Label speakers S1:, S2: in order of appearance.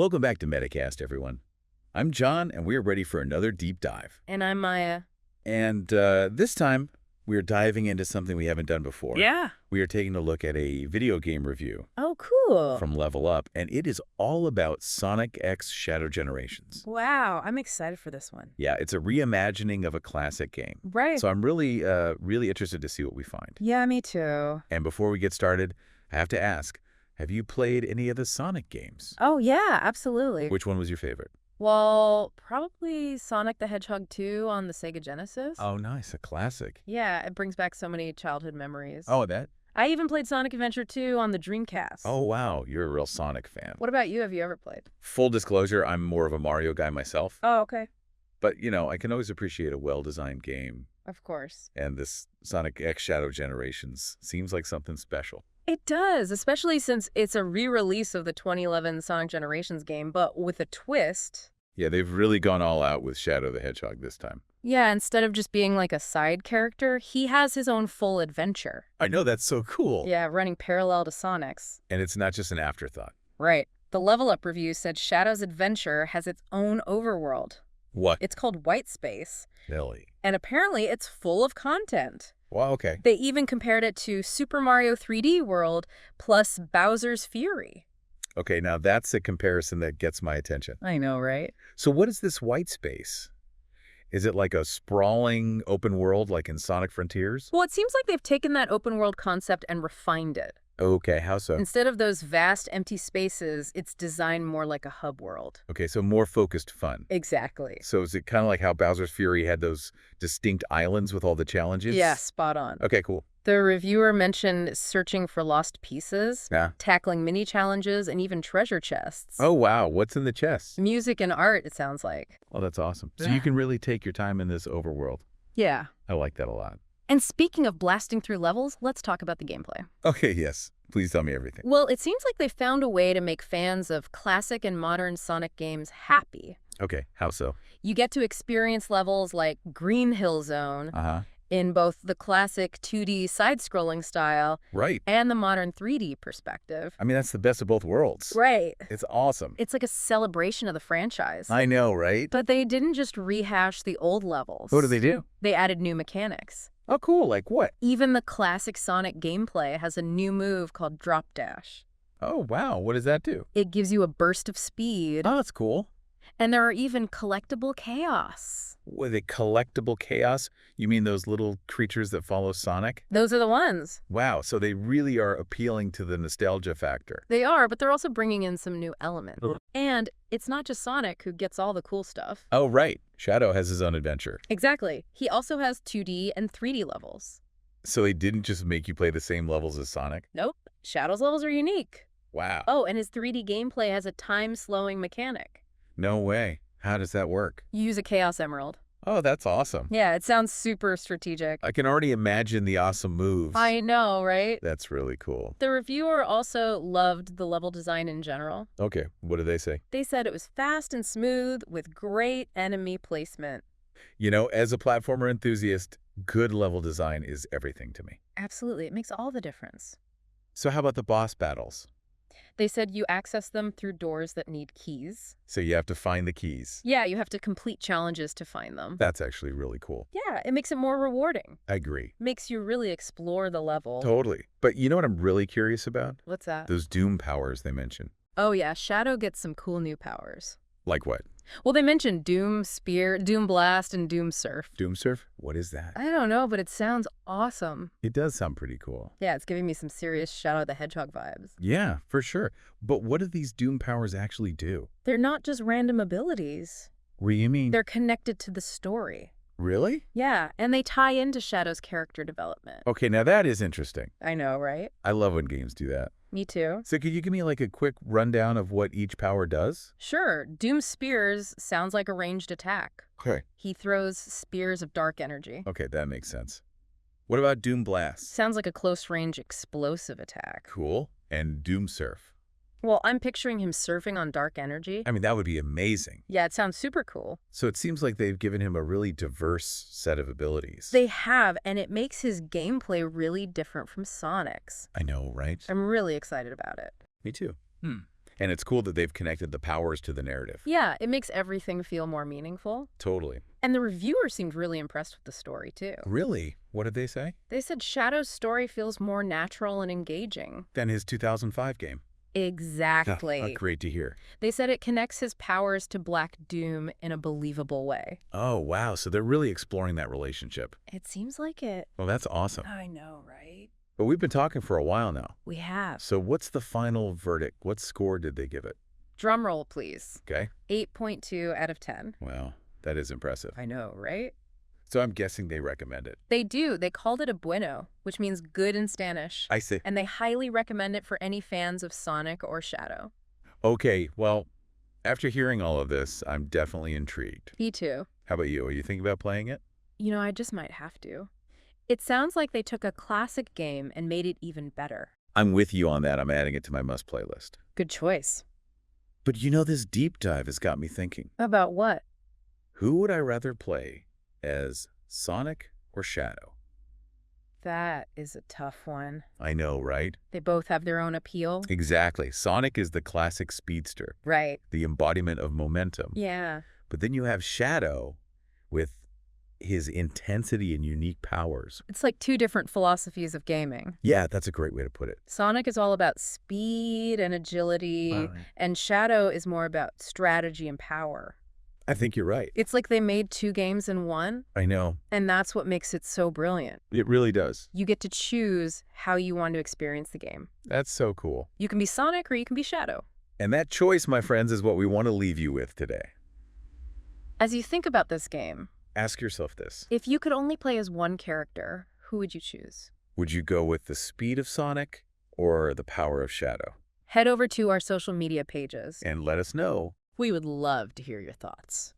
S1: Welcome back to MetaCast, everyone. I'm John, and we're ready for another deep dive.
S2: And I'm Maya.
S1: And this time, we're diving into something we haven't done before.
S2: Yeah.
S1: We are taking a look at a video game review.
S2: Oh, cool.
S1: From Level Up, and it is all about Sonic X Shadow Generations.
S2: Wow, I'm excited for this one.
S1: Yeah, it's a reimagining of a classic game.
S2: Right.
S1: So I'm really interested to see what we find.
S2: Yeah, me too.
S1: And before we get started, I have to ask, have you played any of the Sonic games?
S2: Oh, yeah, absolutely.
S1: Which one was your favorite?
S2: Well, probably Sonic the Hedgehog 2 on the Sega Genesis.
S1: Oh, nice. A classic.
S2: Yeah, it brings back so many childhood memories.
S1: Oh, that?
S2: I even played Sonic Adventure 2 on the Dreamcast.
S1: Oh, wow. You're a real Sonic fan.
S2: What about you? Have you ever played?
S1: Full disclosure, I'm more of a Mario guy myself.
S2: Oh, okay.
S1: But, I can always appreciate a well-designed game.
S2: Of course.
S1: And this Sonic X Shadow Generations seems like something special.
S2: It does, especially since it's a re-release of the 2011 Sonic Generations game, but with a twist.
S1: Yeah, they've really gone all out with Shadow the Hedgehog this time.
S2: Yeah, instead of just being like a side character, he has his own full adventure.
S1: I know, that's so cool.
S2: Yeah, running parallel to Sonic's.
S1: And it's not just an afterthought.
S2: Right. The Level Up review said Shadow's adventure has its own overworld.
S1: What?
S2: It's called White Space.
S1: Really?
S2: And apparently it's full of content.
S1: Wow, okay.
S2: They even compared it to Super Mario 3D World plus Bowser's Fury.
S1: Okay, now that's a comparison that gets my attention.
S2: I know, right?
S1: So what is this white space? Is it like a sprawling open world like in Sonic Frontiers?
S2: Well, it seems like they've taken that open world concept and refined it.
S1: Okay, how so?
S2: Instead of those vast empty spaces, it's designed more like a hub world.
S1: Okay, so more focused fun.
S2: Exactly.
S1: So is it kind of like how Bowser's Fury had those distinct islands with all the challenges?
S2: Yeah, spot on.
S1: Okay, cool.
S2: The reviewer mentioned searching for lost pieces,
S1: Yeah.
S2: tackling mini challenges, and even treasure chests.
S1: Oh, wow. What's in the chest?
S2: Music and art, it sounds like.
S1: Oh, that's awesome. So
S2: Yeah.
S1: you can really take your time in this overworld.
S2: Yeah.
S1: I like that a lot.
S2: And speaking of blasting through levels, let's talk about the gameplay.
S1: Okay, yes. Please tell me everything.
S2: Well, it seems like they found a way to make fans of classic and modern Sonic games happy.
S1: Okay, how so?
S2: You get to experience levels like Green Hill Zone
S1: Uh-huh.
S2: in both the classic 2D side-scrolling style
S1: Right.
S2: and the modern 3D perspective.
S1: I mean, that's the best of both worlds.
S2: Right.
S1: It's awesome.
S2: It's like a celebration of the franchise.
S1: I know, right?
S2: But they didn't just rehash the old levels.
S1: What do they do?
S2: They added new mechanics.
S1: Oh, cool. Like what?
S2: Even the classic Sonic gameplay has a new move called Drop Dash.
S1: Oh, wow. What does that do?
S2: It gives you a burst of speed.
S1: Oh, that's cool.
S2: And there are even collectible chaos.
S1: With a collectible chaos? You mean those little creatures that follow Sonic?
S2: Those are the ones.
S1: Wow, so they really are appealing to the nostalgia factor.
S2: They are, but they're also bringing in some new elements. And it's not just Sonic who gets all the cool stuff.
S1: Oh, right. Shadow has his own adventure.
S2: Exactly. He also has 2D and 3D levels.
S1: So they didn't just make you play the same levels as Sonic?
S2: Nope. Shadow's levels are unique.
S1: Wow.
S2: Oh, and his 3D gameplay has a time-slowing mechanic.
S1: No way. How does that work?
S2: You use a Chaos Emerald.
S1: Oh, that's awesome.
S2: Yeah, it sounds super strategic.
S1: I can already imagine the awesome moves.
S2: I know, right?
S1: That's really cool.
S2: The reviewer also loved the level design in general.
S1: Okay, what did they say?
S2: They said it was fast and smooth with great enemy placement.
S1: As a platformer enthusiast, good level design is everything to me.
S2: Absolutely, it makes all the difference.
S1: So how about the boss battles?
S2: They said you access them through doors that need keys.
S1: So you have to find the keys.
S2: Yeah, you have to complete challenges to find them.
S1: That's actually really cool.
S2: Yeah, it makes it more rewarding.
S1: I agree.
S2: Makes you really explore the level.
S1: Totally. But you know what I'm really curious about?
S2: What's that?
S1: Those Doom powers they mention.
S2: Oh yeah, Shadow gets some cool new powers.
S1: Like what?
S2: Well, they mentioned Doom Spear, Doom Blast, and Doom Surf.
S1: Doom Surf? What is that?
S2: I don't know, but it sounds awesome.
S1: It does sound pretty cool.
S2: Yeah, it's giving me some serious Shadow the Hedgehog vibes.
S1: Yeah, for sure. But what do these Doom powers actually do?
S2: They're not just random abilities.
S1: What do you mean?
S2: They're connected to the story.
S1: Really?
S2: Yeah, and they tie into Shadow's character development.
S1: Okay, now that is interesting.
S2: I know, right?
S1: I love when games do that.
S2: Me too.
S1: So could you give me like a quick rundown of what each power does?
S2: Sure, Doom Spears sounds like a ranged attack.
S1: Okay.
S2: He throws spears of dark energy.
S1: Okay, that makes sense. What about Doom Blast?
S2: Sounds like a close-range explosive attack.
S1: Cool. And Doom Surf?
S2: Well, I'm picturing him surfing on dark energy.
S1: I mean, that would be amazing.
S2: Yeah, it sounds super cool.
S1: So it seems like they've given him a really diverse set of abilities.
S2: They have, and it makes his gameplay really different from Sonic's.
S1: I know, right?
S2: I'm really excited about it.
S1: Me too. And it's cool that they've connected the powers to the narrative.
S2: Yeah, it makes everything feel more meaningful.
S1: Totally.
S2: And the reviewer seemed really impressed with the story, too.
S1: Really? What did they say?
S2: They said Shadow's story feels more natural and engaging.
S1: Than his 2005 game.
S2: Exactly.
S1: Great to hear.
S2: They said it connects his powers to Black Doom in a believable way.
S1: Oh, wow. So they're really exploring that relationship.
S2: It seems like it.
S1: Well, that's awesome.
S2: I know, right?
S1: But we've been talking for a while now.
S2: We have.
S1: So what's the final verdict? What score did they give it?
S2: Drum roll, please.
S1: Okay.
S2: 8.2 out of 10.
S1: Wow, that is impressive.
S2: I know, right?
S1: So I'm guessing they recommend it.
S2: They do. They called it a bueno, which means good in Spanish.
S1: I see.
S2: And they highly recommend it for any fans of Sonic or Shadow.
S1: Okay, well, after hearing all of this, I'm definitely intrigued.
S2: Me too.
S1: How about you? Are you thinking about playing it?
S2: You know, I just might have to. It sounds like they took a classic game and made it even better.
S1: I'm with you on that. I'm adding it to my must-play list.
S2: Good choice.
S1: But you know, this deep dive has got me thinking.
S2: About what?
S1: Who would I rather play as Sonic or Shadow?
S2: That is a tough one.
S1: I know, right?
S2: They both have their own appeal.
S1: Exactly. Sonic is the classic speedster,
S2: Right.
S1: the embodiment of momentum.
S2: Yeah.
S1: But then you have Shadow with his intensity and unique powers.
S2: It's like two different philosophies of gaming.
S1: Yeah, that's a great way to put it.
S2: Sonic is all about speed and agility,
S1: Right.
S2: and Shadow is more about strategy and power.
S1: I think you're right.
S2: It's like they made two games in one,
S1: I know.
S2: and that's what makes it so brilliant.
S1: It really does.
S2: You get to choose how you want to experience the game.
S1: That's so cool.
S2: You can be Sonic or you can be Shadow.
S1: And that choice, my friends, is what we want to leave you with today.
S2: As you think about this game,
S1: Ask yourself this.
S2: if you could only play as one character, who would you choose?
S1: Would you go with the speed of Sonic or the power of Shadow?
S2: Head over to our social media pages.
S1: And let us know.
S2: We would love to hear your thoughts.